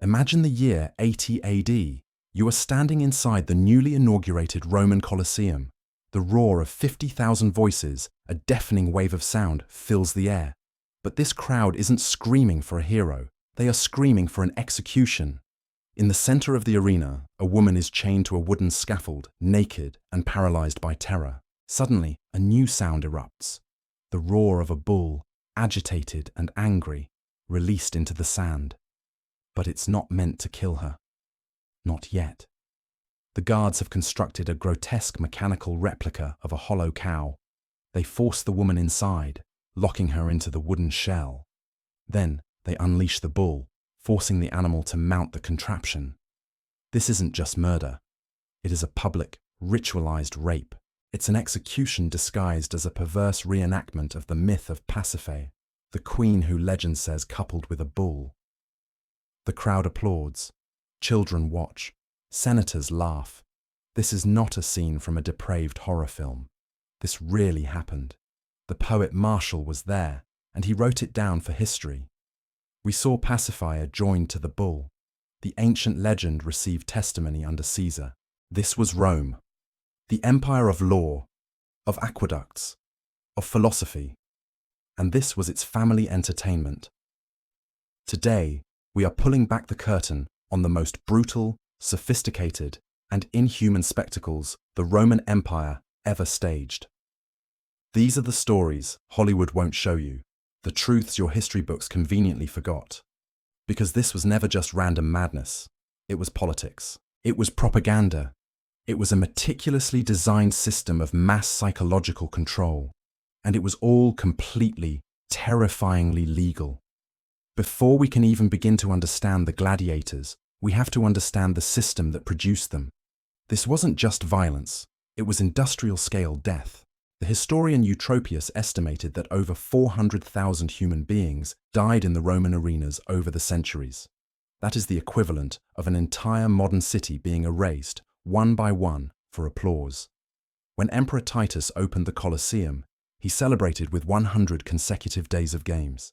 Imagine the year 80 AD. You are standing inside the newly inaugurated Roman Colosseum. The roar of 50,000 voices, a deafening wave of sound, fills the air. But this crowd isn't screaming for a hero. They are screaming for an execution. In the center of the arena, a woman is chained to a wooden scaffold, naked and paralyzed by terror. Suddenly, a new sound erupts. The roar of a bull, agitated and angry, released into the sand. But it's not meant to kill her. Not yet. The guards have constructed a grotesque mechanical replica of a hollow cow. They force the woman inside, locking her into the wooden shell. Then they unleash the bull, forcing the animal to mount the contraption. This isn't just murder. It is a public, ritualized rape. It's an execution disguised as a perverse reenactment of the myth of Pasiphae, the queen who legend says coupled with a bull. The crowd applauds. Children watch. Senators laugh. This is not a scene from a depraved horror film. This really happened. The poet Martial was there, and he wrote it down for history. We saw Pasiphae joined to the bull. The ancient legend received testimony under Caesar. This was Rome, the empire of law, of aqueducts, of philosophy, and this was its family entertainment. Today, we are pulling back the curtain on the most brutal, sophisticated, and inhuman spectacles the Roman Empire ever staged. These are the stories Hollywood won't show you, the truths your history books conveniently forgot. Because this was never just random madness. It was politics. It was propaganda. It was a meticulously designed system of mass psychological control. And it was all completely, terrifyingly legal. Before we can even begin to understand the gladiators, we have to understand the system that produced them. This wasn't just violence. It was industrial-scale death. The historian Eutropius estimated that over 400,000 human beings died in the Roman arenas over the centuries. That is the equivalent of an entire modern city being erased, one by one, for applause. When Emperor Titus opened the Colosseum, he celebrated with 100 consecutive days of games.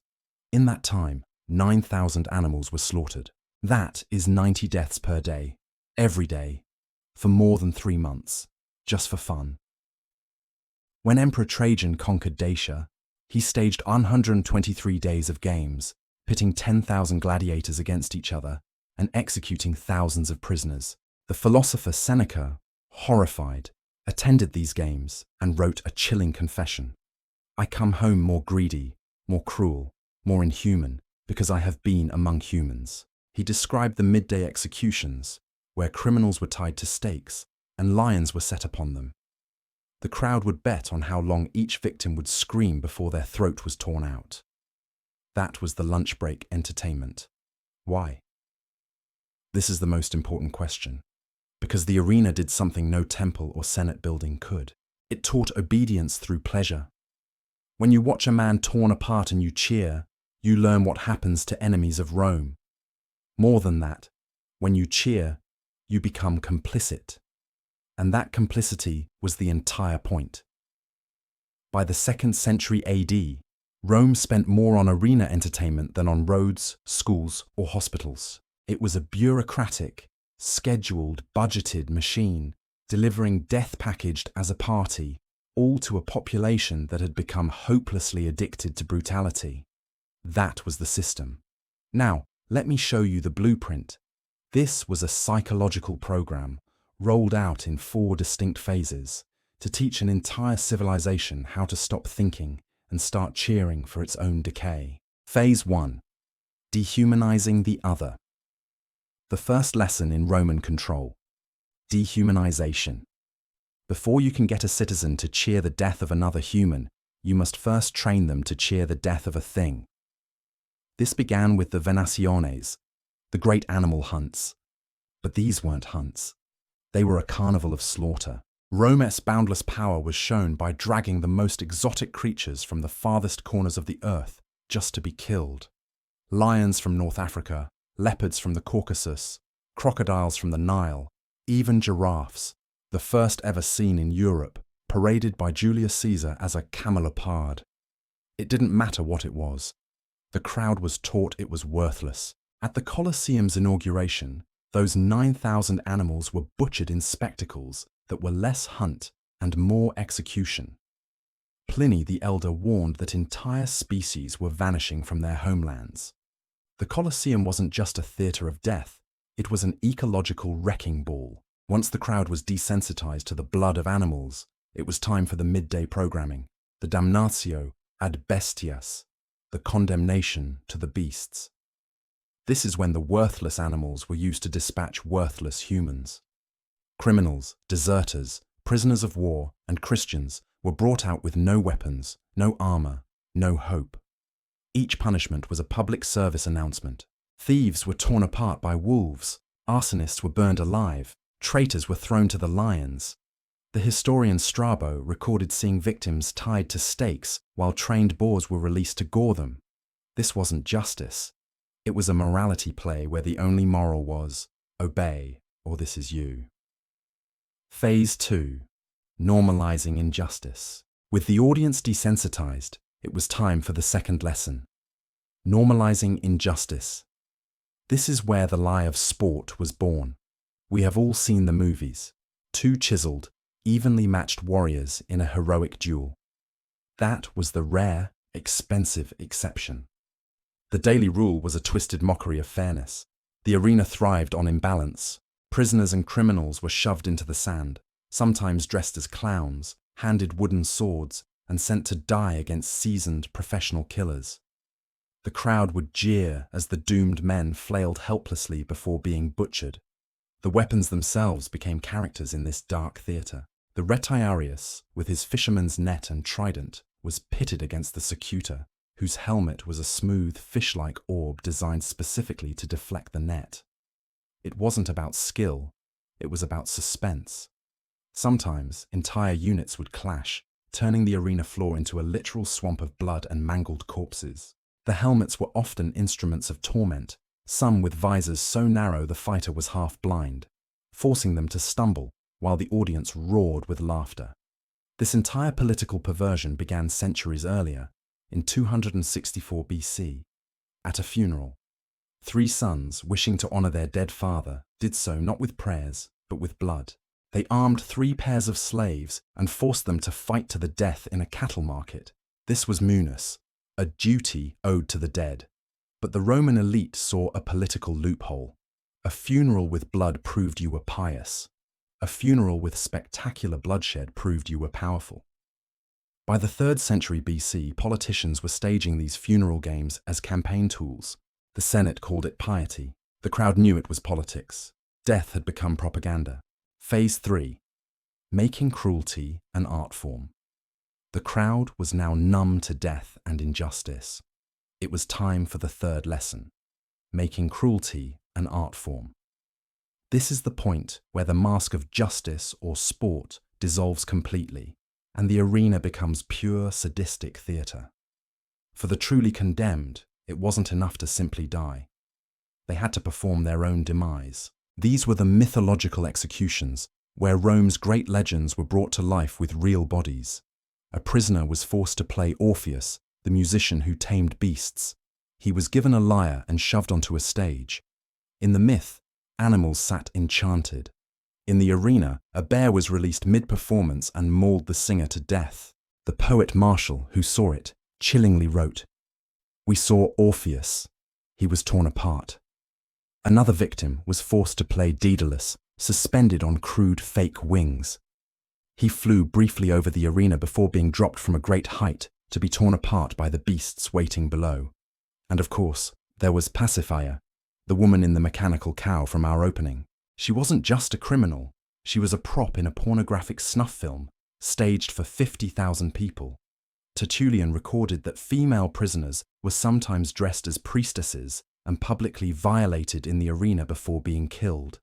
In that time, 9,000 animals were slaughtered. That is 90 deaths per day, every day, for more than 3 months, just for fun. When Emperor Trajan conquered Dacia, he staged 123 days of games, pitting 10,000 gladiators against each other and executing thousands of prisoners. The philosopher Seneca, horrified, attended these games and wrote a chilling confession. I come home more greedy, more cruel, more inhuman, because I have been among humans. He described the midday executions, where criminals were tied to stakes and lions were set upon them. The crowd would bet on how long each victim would scream before their throat was torn out. That was the lunch break entertainment. Why? This is the most important question. Because the arena did something no temple or senate building could. It taught obedience through pleasure. When you watch a man torn apart and you cheer, you learn what happens to enemies of Rome. More than that, when you cheer, you become complicit. And that complicity was the entire point. By the 2nd century AD, Rome spent more on arena entertainment than on roads, schools, or hospitals. It was a bureaucratic, scheduled, budgeted machine, delivering death packaged as a party, all to a population that had become hopelessly addicted to brutality. That was the system. Now, let me show you the blueprint. This was a psychological program, rolled out in 4 distinct phases, to teach an entire civilization how to stop thinking and start cheering for its own decay. Phase 1. Dehumanizing the other. The first lesson in Roman control. Dehumanization. Before you can get a citizen to cheer the death of another human, you must first train them to cheer the death of a thing. This began with the Venationes, the great animal hunts. But these weren't hunts. They were a carnival of slaughter. Rome's boundless power was shown by dragging the most exotic creatures from the farthest corners of the earth just to be killed. Lions from North Africa, leopards from the Caucasus, crocodiles from the Nile, even giraffes, the first ever seen in Europe, paraded by Julius Caesar as a camelopard. It didn't matter what it was. The crowd was taught it was worthless, At the Colosseum's inauguration, those 9,000 animals were butchered in spectacles that were less hunt and more execution. Pliny the Elder warned that entire species were vanishing from their homelands. The Colosseum wasn't just a theatre of death, it was an ecological wrecking ball. Once the crowd was desensitized to the blood of animals, it was time for the midday programming, the damnatio ad bestias, the condemnation to the beasts. This is when the worthless animals were used to dispatch worthless humans. Criminals, deserters, prisoners of war, and Christians were brought out with no weapons, no armor, no hope. Each punishment was a public service announcement. Thieves were torn apart by wolves, arsonists were burned alive, traitors were thrown to the lions. The historian Strabo recorded seeing victims tied to stakes while trained boars were released to gore them. This wasn't justice. It was a morality play where the only moral was, obey, or this is you. Phase 2. Normalizing injustice. With the audience desensitized, it was time for the second lesson. Normalizing injustice. This is where the lie of sport was born. We have all seen the movies. Two chiseled, evenly matched warriors in a heroic duel. That was the rare, expensive exception. The daily rule was a twisted mockery of fairness. The arena thrived on imbalance. Prisoners and criminals were shoved into the sand, sometimes dressed as clowns, handed wooden swords, and sent to die against seasoned professional killers. The crowd would jeer as the doomed men flailed helplessly before being butchered. The weapons themselves became characters in this dark theatre. The retiarius, with his fisherman's net and trident, was pitted against the secutor, whose helmet was a smooth, fish-like orb designed specifically to deflect the net. It wasn't about skill, it was about suspense. Sometimes, entire units would clash, turning the arena floor into a literal swamp of blood and mangled corpses. The helmets were often instruments of torment, some with visors so narrow the fighter was half blind, forcing them to stumble while the audience roared with laughter. This entire political perversion began centuries earlier, in 264 BC, at a funeral. Three sons, wishing to honor their dead father, did so not with prayers, but with blood. They armed 3 pairs of slaves and forced them to fight to the death in a cattle market. This was munus, a duty owed to the dead. But the Roman elite saw a political loophole. A funeral with blood proved you were pious. A funeral with spectacular bloodshed proved you were powerful. By the 3rd century BC, politicians were staging these funeral games as campaign tools. The Senate called it piety. The crowd knew it was politics. Death had become propaganda. Phase 3. Making cruelty an art form. The crowd was now numb to death and injustice. It was time for the third lesson. Making cruelty an art form. This is the point where the mask of justice or sport dissolves completely, and the arena becomes pure sadistic theatre. For the truly condemned, it wasn't enough to simply die. They had to perform their own demise. These were the mythological executions, where Rome's great legends were brought to life with real bodies. A prisoner was forced to play Orpheus, the musician who tamed beasts. He was given a lyre and shoved onto a stage. In the myth, animals sat enchanted. In the arena, a bear was released mid-performance and mauled the singer to death. The poet Martial, who saw it, chillingly wrote, "We saw Orpheus. He was torn apart." Another victim was forced to play Daedalus, suspended on crude fake wings. He flew briefly over the arena before being dropped from a great height to be torn apart by the beasts waiting below. And of course, there was Pasiphae, the woman in the mechanical cow from our opening. She wasn't just a criminal, she was a prop in a pornographic snuff film, staged for 50,000 people. Tertullian recorded that female prisoners were sometimes dressed as priestesses and publicly violated in the arena before being killed.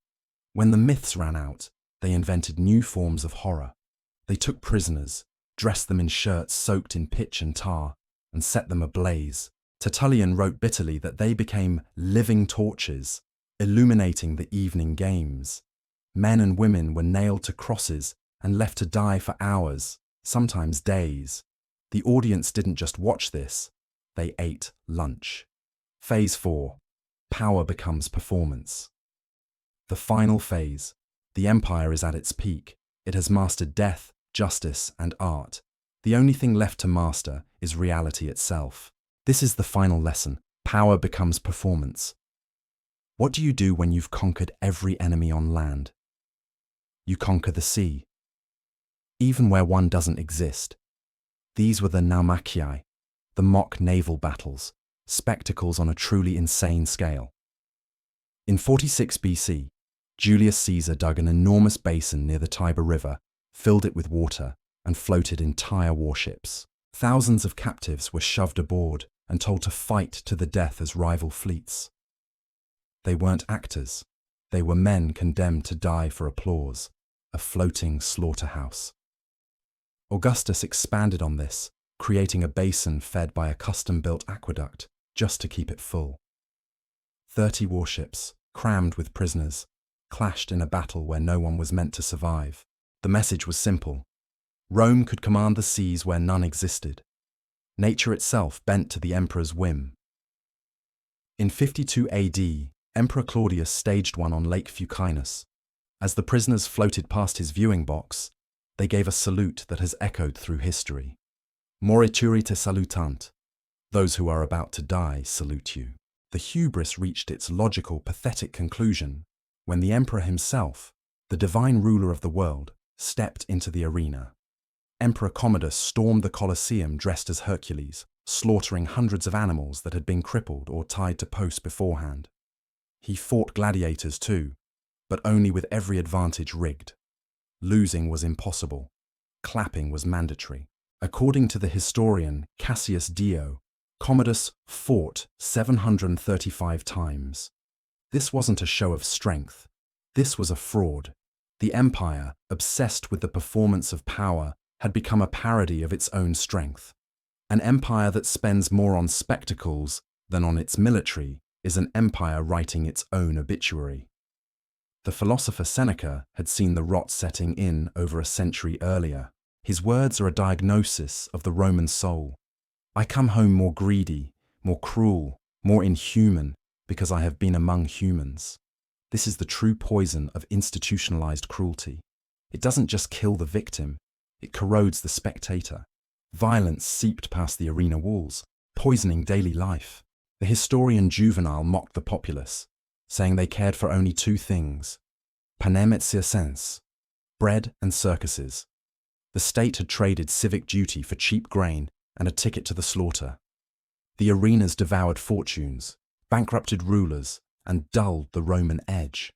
When the myths ran out, they invented new forms of horror. They took prisoners, dressed them in shirts soaked in pitch and tar, and set them ablaze. Tertullian wrote bitterly that they became living torches, illuminating the evening games. Men and women were nailed to crosses and left to die for hours, sometimes days. The audience didn't just watch this, they ate lunch. Phase 4. power becomes performance. The final phase. The empire is at its peak. It has mastered death, justice, and art. The only thing left to master is reality itself. This is the final lesson. Power becomes performance. What do you do when you've conquered every enemy on land? You conquer the sea, even where one doesn't exist. These were the naumachii, the mock naval battles, spectacles on a truly insane scale. In 46 BC, Julius Caesar dug an enormous basin near the Tiber River, filled it with water, and floated entire warships. Thousands of captives were shoved aboard and told to fight to the death as rival fleets. They weren't actors. They were men condemned to die for applause, a floating slaughterhouse. Augustus expanded on this, creating a basin fed by a custom-built aqueduct just to keep it full. 30 warships, crammed with prisoners, clashed in a battle where no one was meant to survive. The message was simple. Rome could command the seas where none existed. Nature itself bent to the emperor's whim. In 52 AD, Emperor Claudius staged one on Lake Fucinus. As the prisoners floated past his viewing box, they gave a salute that has echoed through history. Morituri te salutant. Those who are about to die salute you. The hubris reached its logical, pathetic conclusion when the emperor himself, the divine ruler of the world, stepped into the arena. Emperor Commodus stormed the Colosseum dressed as Hercules, slaughtering hundreds of animals that had been crippled or tied to posts beforehand. He fought gladiators too, but only with every advantage rigged. Losing was impossible. Clapping was mandatory. According to the historian Cassius Dio, Commodus fought 735 times. This wasn't a show of strength. This was a fraud. The empire, obsessed with the performance of power, had become a parody of its own strength. An empire that spends more on spectacles than on its military is an empire writing its own obituary. The philosopher Seneca had seen the rot setting in over a century earlier. His words are a diagnosis of the Roman soul. I come home more greedy, more cruel, more inhuman, because I have been among humans. This is the true poison of institutionalized cruelty. It doesn't just kill the victim, it corrodes the spectator. Violence seeped past the arena walls, poisoning daily life. The historian Juvenal mocked the populace, saying they cared for only two things: panem et circenses, bread and circuses. The state had traded civic duty for cheap grain and a ticket to the slaughter. The arenas devoured fortunes, bankrupted rulers, and dulled the Roman edge.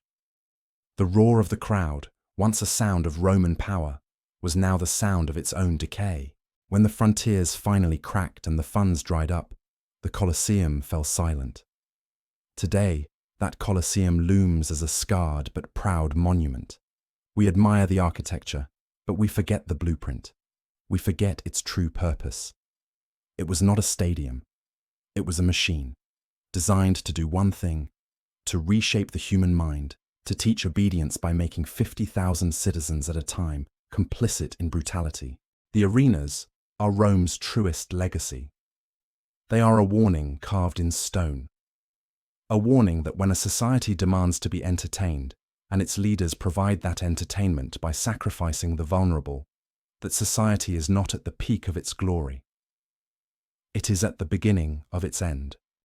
The roar of the crowd, once a sound of Roman power, was now the sound of its own decay. When the frontiers finally cracked and the funds dried up, the Colosseum fell silent. Today, that Colosseum looms as a scarred but proud monument. We admire the architecture, but we forget the blueprint. We forget its true purpose. It was not a stadium. It was a machine, designed to do one thing: to reshape the human mind, to teach obedience by making 50,000 citizens at a time complicit in brutality. The arenas are Rome's truest legacy. They are a warning carved in stone. A warning that when a society demands to be entertained, and its leaders provide that entertainment by sacrificing the vulnerable, that society is not at the peak of its glory. It is at the beginning of its end.